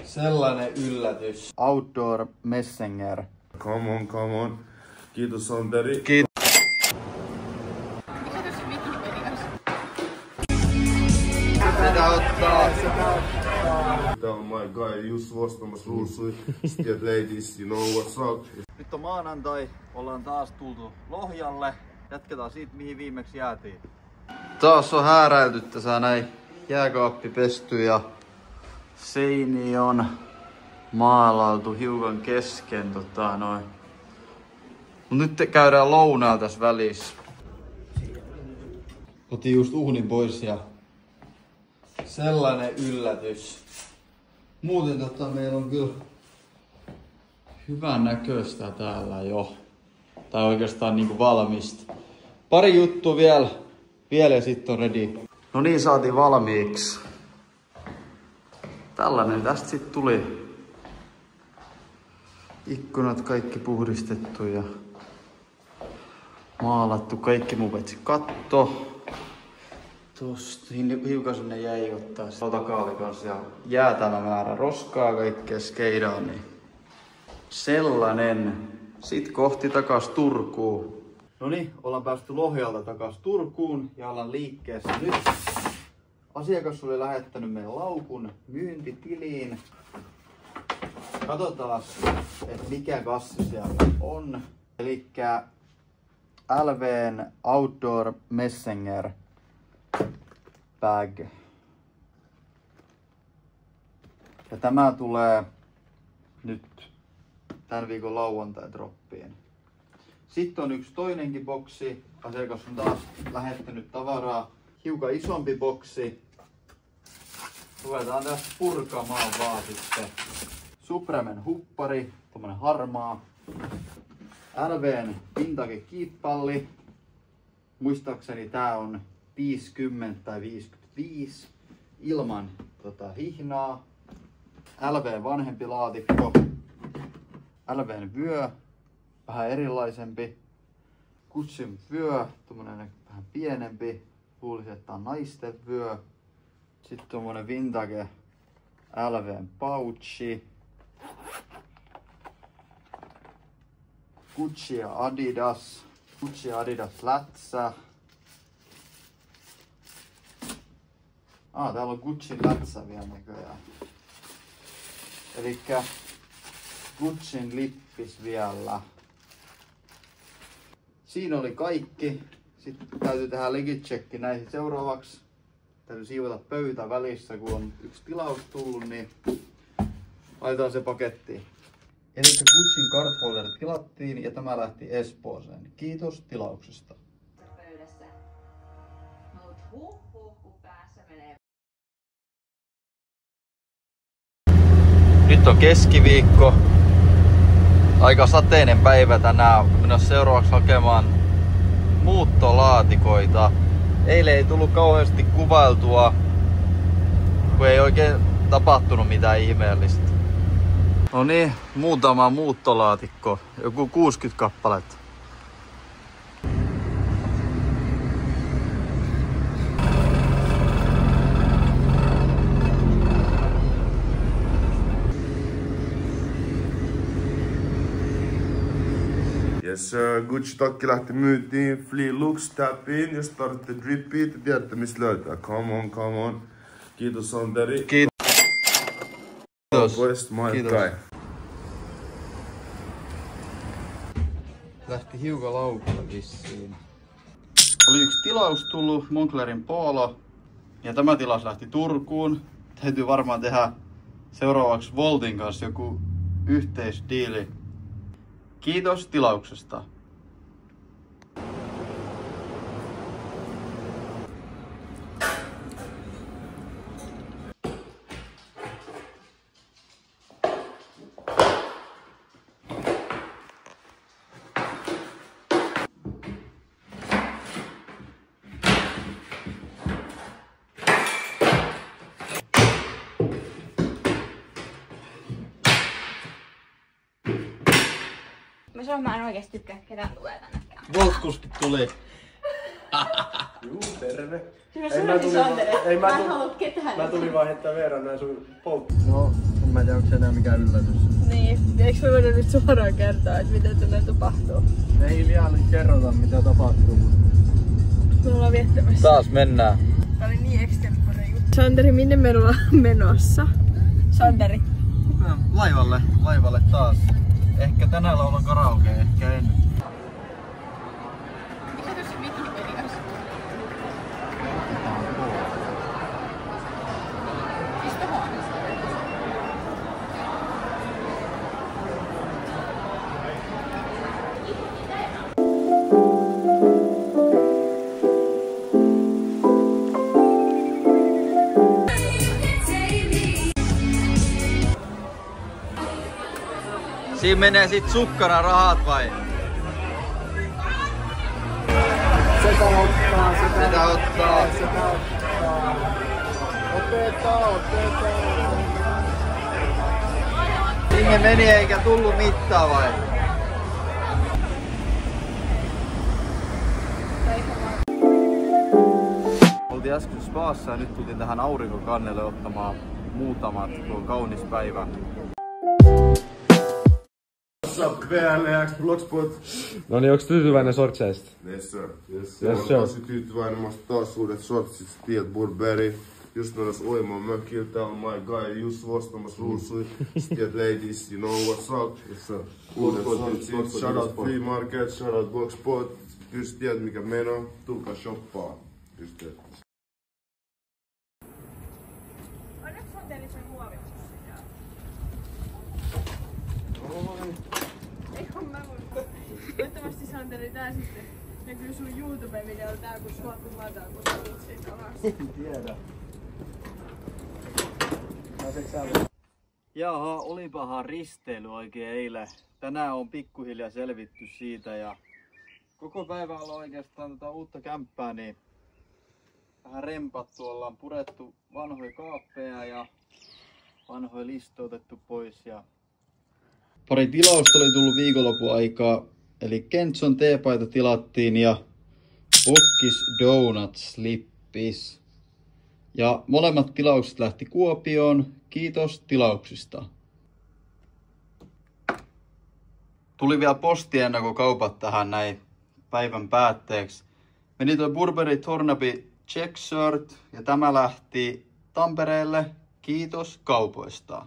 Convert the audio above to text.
Sellainen yllätys. Outdoor Messenger. Come on, come on. Kiitos Santeri. Kiitos. Mitä ottaa? Tää on my guy, just vastaamassa ruusui. Still ladies, you know what's up. Nyt on maanantai, ollaan taas tultu Lohjalle. Jatketaan siitä, mihin viimeksi jäätiin. Taas on hääräilty tässä näin jääkaappi pesty ja seini on maalautu hiukan kesken. Mut nyt käydään lounaalla tässä välissä. Otin just uhnin pois ja sellainen yllätys. Muuten meillä on kyllä hyvän näköistä täällä jo. Tai oikeastaan niinku valmista. Pari juttua vielä ja sitten on ready. No niin, saatiin valmiiksi. Tällainen tästä sitten tuli. Ikkunat kaikki puhdistettu ja maalattu kaikki muu paitsi katto. Tosta hiukan sinne jäi ottaa takaali kanssa ja jäätävä määrä roskaa kaikkea skeidaa, niin sellainen. Sitten kohti takas Turkuun. Noniin, ollaan päästy Lohjalta takas Turkuun ja ollaan liikkeessä nyt. Asiakas oli lähettänyt meidän laukun myyntitiliin. Katsotaan, että mikä kassi siellä on. Elikkä LVn Outdoor Messenger bag. Ja tämä tulee nyt tämän viikon lauantai-droppiin. Sitten on yksi toinenkin boksi. Asiakas on taas lähettänyt tavaraa. Hiukan isompi boksi. Ruvetaan tästä purkamaan vaan sitten. Supremen huppari, tommonen harmaa. LVn vintage-kiippalli. Muistaakseni tää on 50 tai 55 ilman hihnaa. LVn vanhempi laatikko. LVn vyö, vähän erilaisempi. Gucciin vyö, tommonen vähän pienempi. Luulisin, että on naisten vyö. Sitten tommonen vintage LVn pouchi. Gucci ja Adidas. Gucci ja Adidas lätsä. Täällä on Gucciin lätsä vielä näköjään. Elikkä Gucciin lippis vielä. Siinä oli kaikki. Sitten täytyy tehdä legit checki näihin seuraavaksi. Täytyy siivota pöytä välissä, kun on yksi tilaus tullut, niin laitetaan se pakettiin. Elikkä Gucciin cardholder tilattiin ja tämä lähti Espooseen. Kiitos tilauksesta. Pöydässä. Mut kun päässä menee. Nyt on keskiviikko. Aika sateinen päivä tänään. Mennään seuraavaksi hakemaan muuttolaatikoita. Eilen ei tullut kauheasti kuvailtua, kun ei oikein tapahtunut mitään ihmeellistä. No niin, muutama muuttolaatikko. Joku 60 kappaletta. Yes sir, Gucci-takki lähti myyntiin. Flea looks, tap in ja startte drippy. Te tiedätte mistä löytää. Come on, come on. Kiitos Santeri. Kiitos. West, my guy. Lähti hiukan laukulle vissiin. Oli yksi tilaus tullut, Monclerin Polo. Ja tämä tilaus lähti Turkuun. Täytyy varmaan tehdä seuraavaksi Voltin kanssa joku yhteisdiili. Kiitos tilauksesta. Mä en oikeesti tykkää ketään tulee tännekään. Voltkuskit tuli. Juu, terve. Mä en halua ketään. Mä tulin vaan heittää verran näin sun poukki. No, Mä en tiedä, onko se enää mikään yllätys. Niin, eikö me voida nyt suoraan kertoa, että mitä tänne tapahtuu? Me ei vielä kerrota, mitä tapahtuu. Me ollaan viettämässä. Taas mennään. Tää oli niin extempore juttu. Santeri, minne me ollaan menossa? Santeri. Laivalle taas. Ehkä tänään laulan karaoke, ehkä en. Mikä tossa Wikipediassa? Mistä vaan? Siinä menee sit sukkana rahat vai? Sitä ottaa. Sitä ottaa. Otetaan. Sinne meni eikä tullut mitään vai? Oltiin äsken spaassa ja nyt tultiin tähän aurinkokannelle ottamaan muutamat, kun on kaunis päivä. VLX Blogspot. No niin, onks tyytyväinen sortseista? Yes sir. Yes, Olen sir. tosi tyytyväinen, mä taas uudet shortsit, tiedät Burberry. Just mennäs uimaan mökillä, täällä on my guy just ostamassa ruusui. Tiedät ladies, you know what's up. Yes sir. Uudet shortsit, shout out Free Market, shout out Blogspot. Kyllä tiedät mikä meno, tulkaa shoppaa. Just tiedät. Onneksi Santeri sen muoviksi. Eikö mä voi? Toivottavasti Santeri tää sitten näkyy sun YouTube-videolla tää kun sua kuvataan kun sä olet siinä kalassa. En tiedä. Jaha, olipahan risteily oikein eilen. Tänään on pikkuhiljaa selvitty siitä ja koko päivä on oikeastaan tätä uutta kämppää niin vähän rempattu, ollaan purettu vanhoja kaappeja ja vanhoja listoja otettu pois ja pari tilausta oli tullut viikonlopun aikaa, eli Kentson teepaita tilattiin ja Bokkis Donuts slippis. Ja molemmat tilaukset lähti Kuopioon. Kiitos tilauksista. Tuli vielä postiennakkokaupat tähän näin päivän päätteeksi. Meni toi Burberry Thornaby Check Shirt ja tämä lähti Tampereelle. Kiitos kaupoista.